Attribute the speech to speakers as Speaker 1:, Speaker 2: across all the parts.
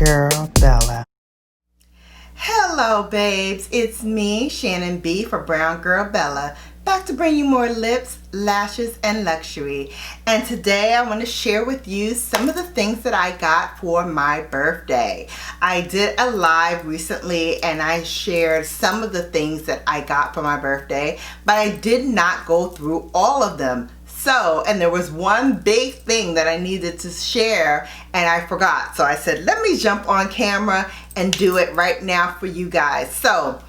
Speaker 1: Girl Bella.
Speaker 2: Hello babes, it's me, Shannon B for Brown Girl Bella, back to bring you more lips, lashes, and luxury. And today I want to share with you some of the things that I got for my birthday. I did a live recently and I shared some of the things that I got for my birthday, but I did not go through all of them. And there was one big thing that I needed to share and I forgot. So I said, let me jump on camera and do it right now for you guys. So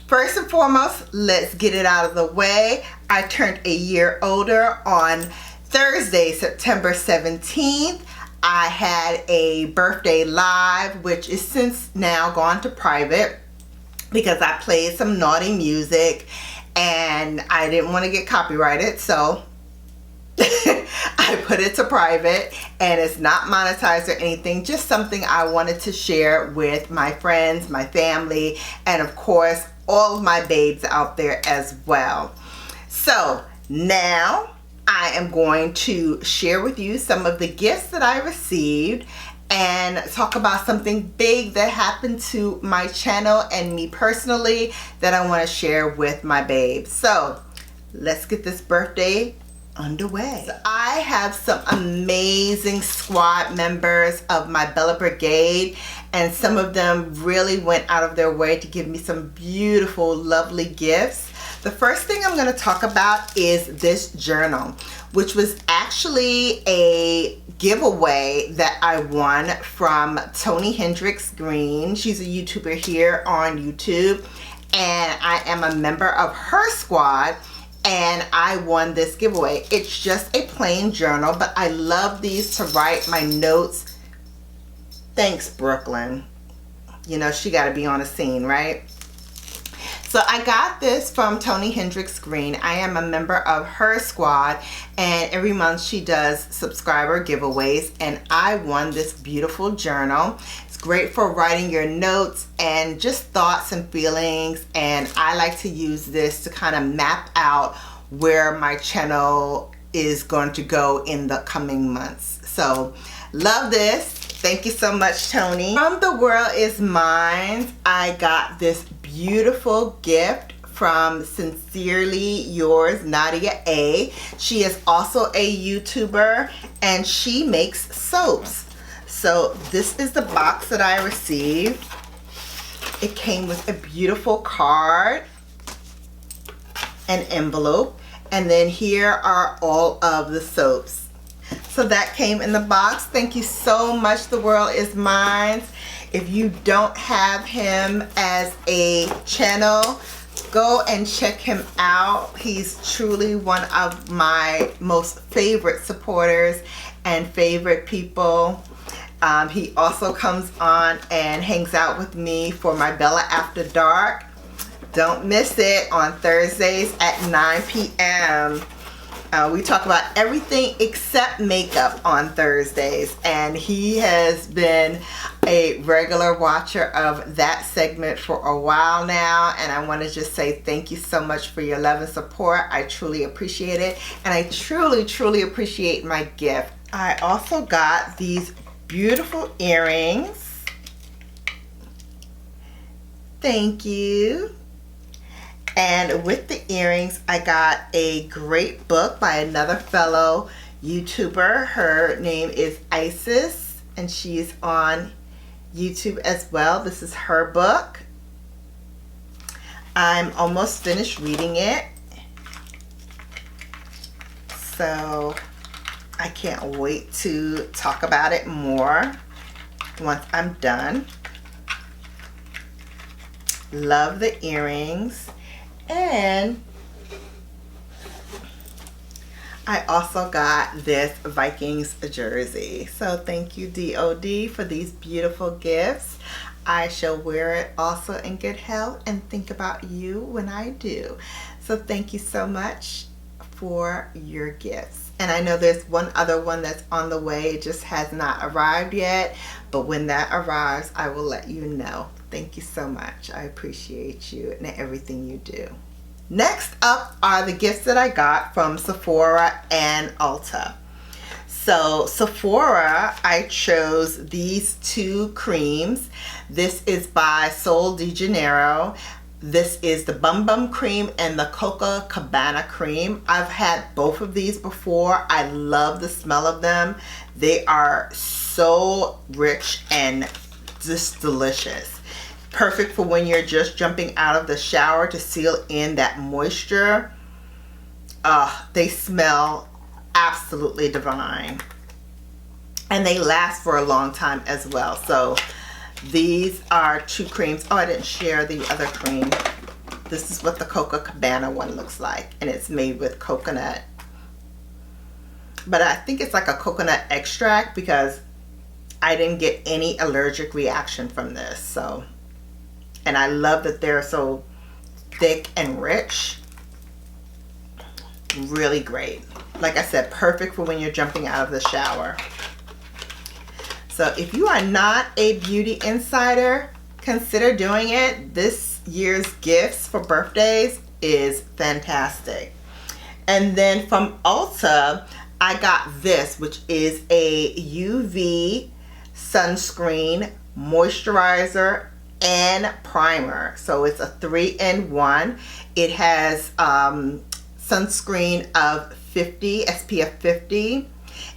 Speaker 2: first and foremost, let's get it out of the way. I turned a year older on Thursday, September 17th. I had a birthday live, which is since now gone to private because I played some naughty music and I didn't want to get copyrighted. So I put it to private and it's not monetized or anything, just something I wanted to share with my friends, my family, and of course all of my babes out there as well. So now I am going to share with you some of the gifts that I received and talk about something big that happened to my channel and me personally that I want to share with my babes. So let's get this birthday underway. So I have some amazing squad members of my Bella Brigade, and some of them really went out of their way to give me some beautiful, lovely gifts. The first thing I'm going to talk about is this journal, which was actually a giveaway that I won from Tony Hendricks Green. She's a YouTuber here on YouTube, and I am a member of her squad. And I won this giveaway. It's just a plain journal, but I love these to write my notes. Thanks, Brooklyn. You know, she got to be on the scene, right? So I got this from Tony Hendricks Green. I am a member of her squad, and every month she does subscriber giveaways, and I won this beautiful journal. It's great for writing your notes and just thoughts and feelings, and I like to use this to kind of map out where my channel is going to go in the coming months. So love this. Thank you so much, Tony. From The World Is Mine, I got this beautiful gift from Sincerely Yours, Nadia A. She is also a YouTuber and she makes soaps. So this is the box that I received. It came with a beautiful card, an envelope, and then here are all of the soaps. So that came in the box. Thank you so much, The World Is Mine. If you don't have him as a channel, go and check him out. He's truly one of my most favorite supporters and favorite people. He also comes on and hangs out with me for my Bella After Dark. Don't miss it on Thursdays at 9 p.m. We talk about everything except makeup on Thursdays, and he has been a regular watcher of that segment for a while now, and I want to just say thank you so much for your love and support. I truly appreciate it, and I truly appreciate my gift. I also got these beautiful earrings. Thank you. And with the earrings, I got a great book by another fellow YouTuber. Her name is Isis, and she's on YouTube as well. This is her book. I'm almost finished reading it, so I can't wait to talk about it more once I'm done. Love the earrings. And I also got this Vikings jersey. So thank you, D.O.D, for these beautiful gifts. I shall wear it also in good health and think about you when I do. So thank you so much for your gifts. And I know there's one other one that's on the way. It just has not arrived yet. But when that arrives, I will let you know. Thank you so much. I appreciate you and everything you do. Next up are the gifts that I got from Sephora and Ulta. So So Sephora, I chose these two creams. This is by Sol de Janeiro. This is the Bum Bum cream and the Coca Cabana cream. I've had both of these before. I love the smell of them. They are so rich and just delicious. Perfect for when you're just jumping out of the shower to seal in that moisture. They smell absolutely divine. And they last for a long time as well. So these are two creams. Oh, I didn't share the other cream. This is what the Coca Cabana one looks like. And it's made with coconut. But I think it's like a coconut extract because I didn't get any allergic reaction from this. So, and I love that they're so thick and rich. Really great. Like I said, perfect for when you're jumping out of the shower. So if you are not a beauty insider, consider doing it. This year's gifts for birthdays is fantastic. And then from Ulta, I got this, which is a UV sunscreen, moisturizer, and primer. So it's a 3-in-1. It has sunscreen of 50, SPF 50.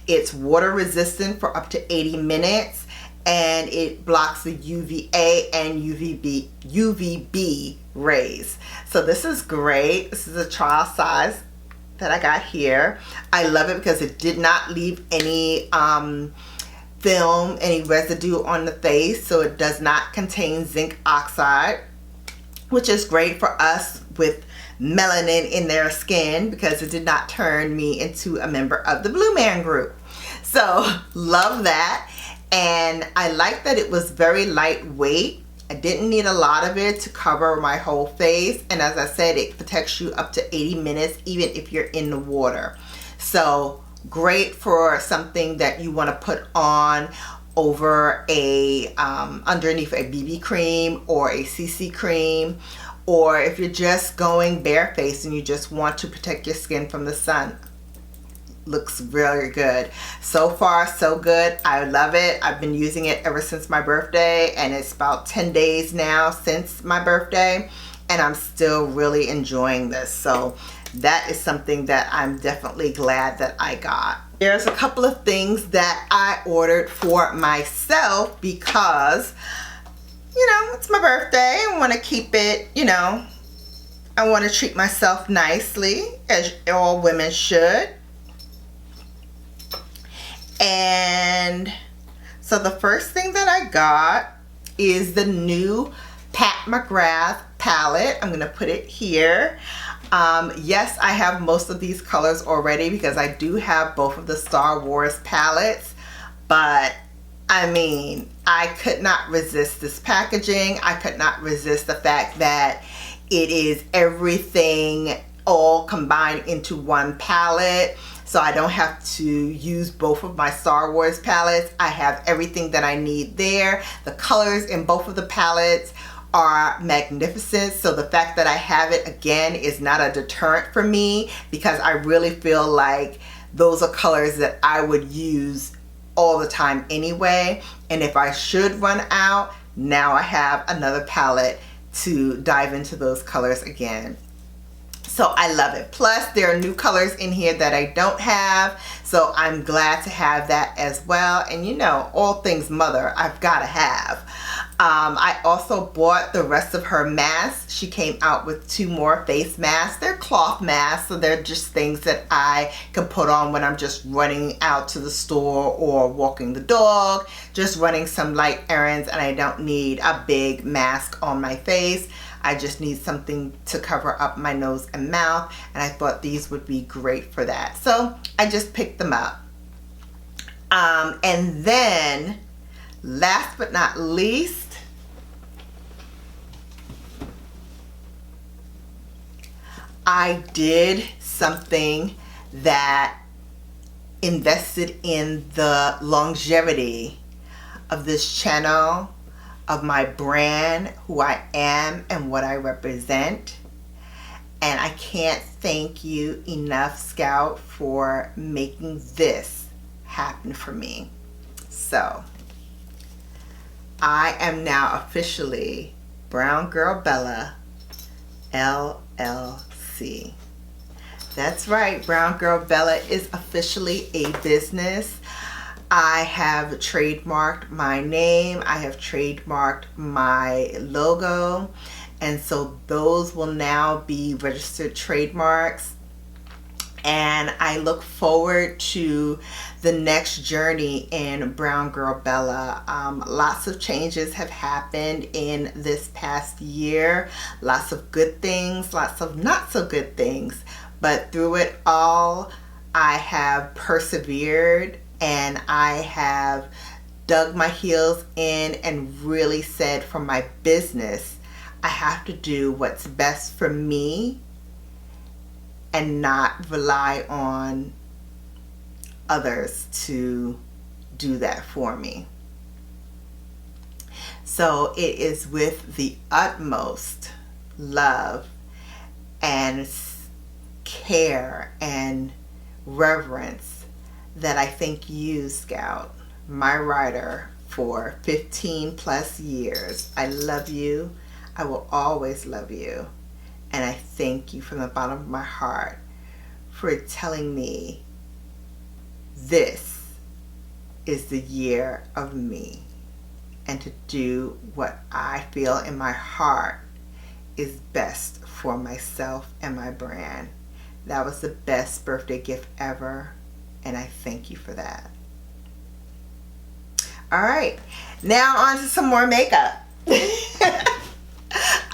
Speaker 2: It's water resistant for up to 80 minutes, and it blocks the UVA and UVB rays. So this is great. This is a trial size that I got here. I love it because it did not leave any film, any residue on the face, so it does not contain zinc oxide, which is great for us with melanin in their skin because it did not turn me into a member of the Blue Man Group. So love that. And I like that it was very lightweight. I didn't need a lot of it to cover my whole face. And as I said, it protects you up to 80 minutes even if you're in the water. So great for something that you want to put on over a underneath a BB cream or a CC cream, or if you're just going barefaced and you just want to protect your skin from the sun. Looks really good. So far, so good. I love it. I've been using it ever since my birthday, and it's about 10 days now since my birthday, and I'm still really enjoying this. So that is something that I'm definitely glad that I got. There's a couple of things that I ordered for myself because, you know, it's my birthday. I want to keep it, you know, I want to treat myself nicely, as all women should. And so the first thing that I got is the new Mcgrath palette. I'm going to put it here. Yes, I have most of these colors already because I do have both of the Star Wars palettes, but I mean, I could not resist this packaging. I could not resist the fact that it is everything all combined into one palette. So I don't have to use both of my Star Wars palettes. I have everything that I need there. The colors in both of the palettes are magnificent. So the fact that I have it again is not a deterrent for me because I really feel like those are colors that I would use all the time anyway. And if I should run out, now I have another palette to dive into those colors again. So I love it. Plus there are new colors in here that I don't have, so I'm glad to have that as well. And you know, all things mother, I've got to have. I also bought the rest of her masks. She came out with 2 more face masks. They're cloth masks, so they're just things that I can put on when I'm just running out to the store or walking the dog, just running some light errands, and I don't need a big mask on my face. I just need something to cover up my nose and mouth, and I thought these would be great for that. So I just picked them up. And then last but not least, I did something that invested in the longevity of this channel, of my brand, who I am and what I represent. And I can't thank you enough, Scout, for making this happen for me. So I am now officially BrownGirlBella LLC. That's right, BrownGirlBella is officially a business. I have trademarked my name, I have trademarked my logo, and so those will now be registered trademarks. And I look forward to the next journey in BrownGirlBella. Lots of changes have happened in this past year. Lots of good things, lots of not so good things. But through it all, I have persevered and I have dug my heels in and really said, for my business, I have to do what's best for me and not rely on others to do that for me. So it is with the utmost love and care and reverence that I thank you, Scout, my writer for 15 plus years. I love you. I will always love you. And I thank you from the bottom of my heart for telling me this is the year of me, and to do what I feel in my heart is best for myself and my brand. That was the best birthday gift ever, and I thank you for that. All right, now on to some more makeup.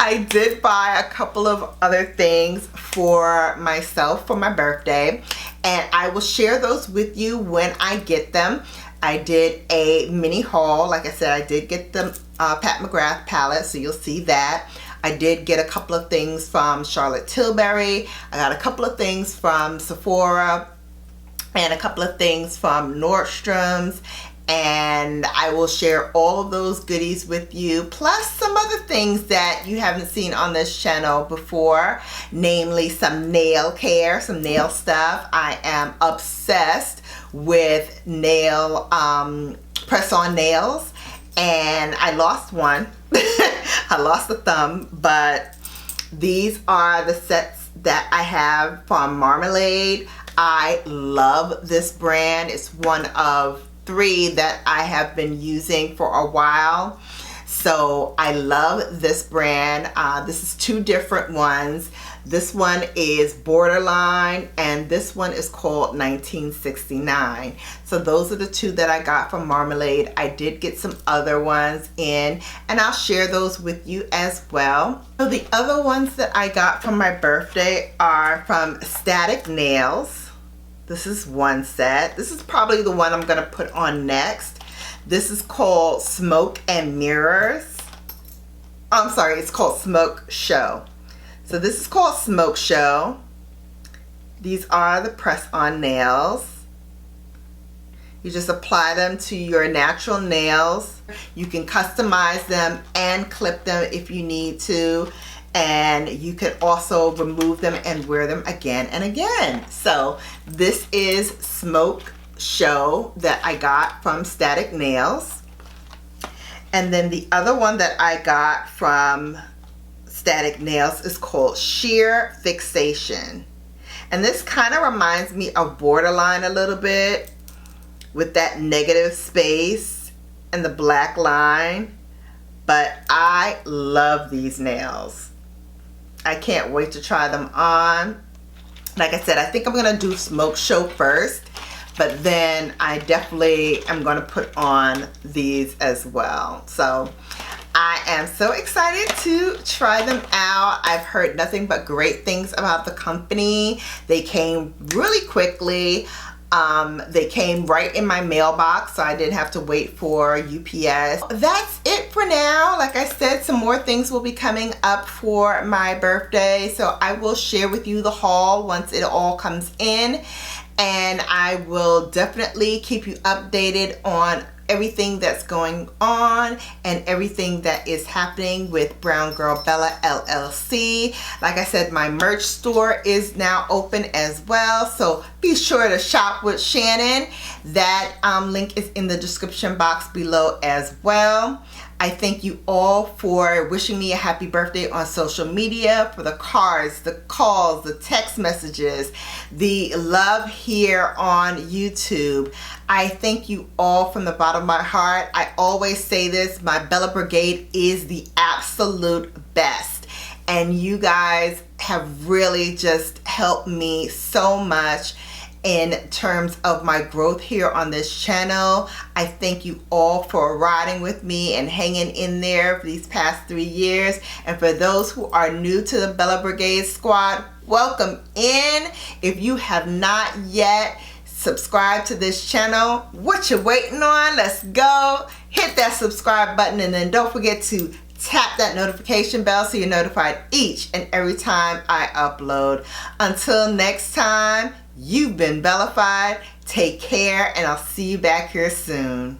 Speaker 2: I did buy a couple of other things for myself for my birthday, and I will share those with you when I get them. I did a mini haul. Like I said, I did get the Mcgrath Palette, so you'll see that. I did get a couple of things from Charlotte Tilbury. I got a couple of things from Sephora and a couple of things from Nordstrom's. And I will share all of those goodies with you, plus some other things that you haven't seen on this channel before, namely some nail care, some nail stuff. I am obsessed with nail press-on nails, and I lost one. I lost a thumb, but these are the sets that I have from Marmalade. I love this brand. It's one of 3 that I have been using for a while. So I love this brand. This is 2 different ones. This one is Borderline and this one is called 1969. So those are the 2 that I got from Marmalade. I did get some other ones in, and I'll share those with you as well. So the other ones that I got from my birthday are from Static Nails. This is one set. This is probably the one I'm gonna put on next. This is called Smoke and Mirrors. I'm sorry, it's called Smoke Show. So this is called Smoke Show. These are the press-on nails. You just apply them to your natural nails. You can customize them and clip them if you need to. And you can also remove them and wear them again and again. So this is Smoke Show that I got from Static Nails. And then the other one that I got from Static Nails is called Sheer Fixation. And this kind of reminds me of Borderline a little bit, with that negative space and the black line. But I love these nails. I can't wait to try them on. Like I said, I think I'm gonna do Smoke Show first, but then I definitely am gonna put on these as well. So I am so excited to try them out. I've heard nothing but great things about the company. They came really quickly. They came right in my mailbox, so I didn't have to wait for UPS. That's it for now. Like I said, some more things will be coming up for my birthday, so I will share with you the haul once it all comes in, and I will definitely keep you updated on everything that's going on and everything that is happening with Brown Girl Bella LLC. Like I said, my merch store is now open as well, so be sure to shop with Shannon. That link is in the description box below as well. I thank you all for wishing me a happy birthday on social media, for the cards, the calls, the text messages, the love here on YouTube. I thank you all from the bottom of my heart. I always say this, my Bella Brigade is the absolute best. And you guys have really just helped me so much in terms of my growth here on this channel. I thank you all for riding with me and hanging in there for these past 3 years. And for those who are new to the Bella Brigade squad, welcome in. If you have not yet subscribed to this channel, what you waiting on? Let's go. Hit that subscribe button, and then don't forget to tap that notification bell so you're notified each and every time I upload. Until next time, you've been Bellafied. Take care, and I'll see you back here soon.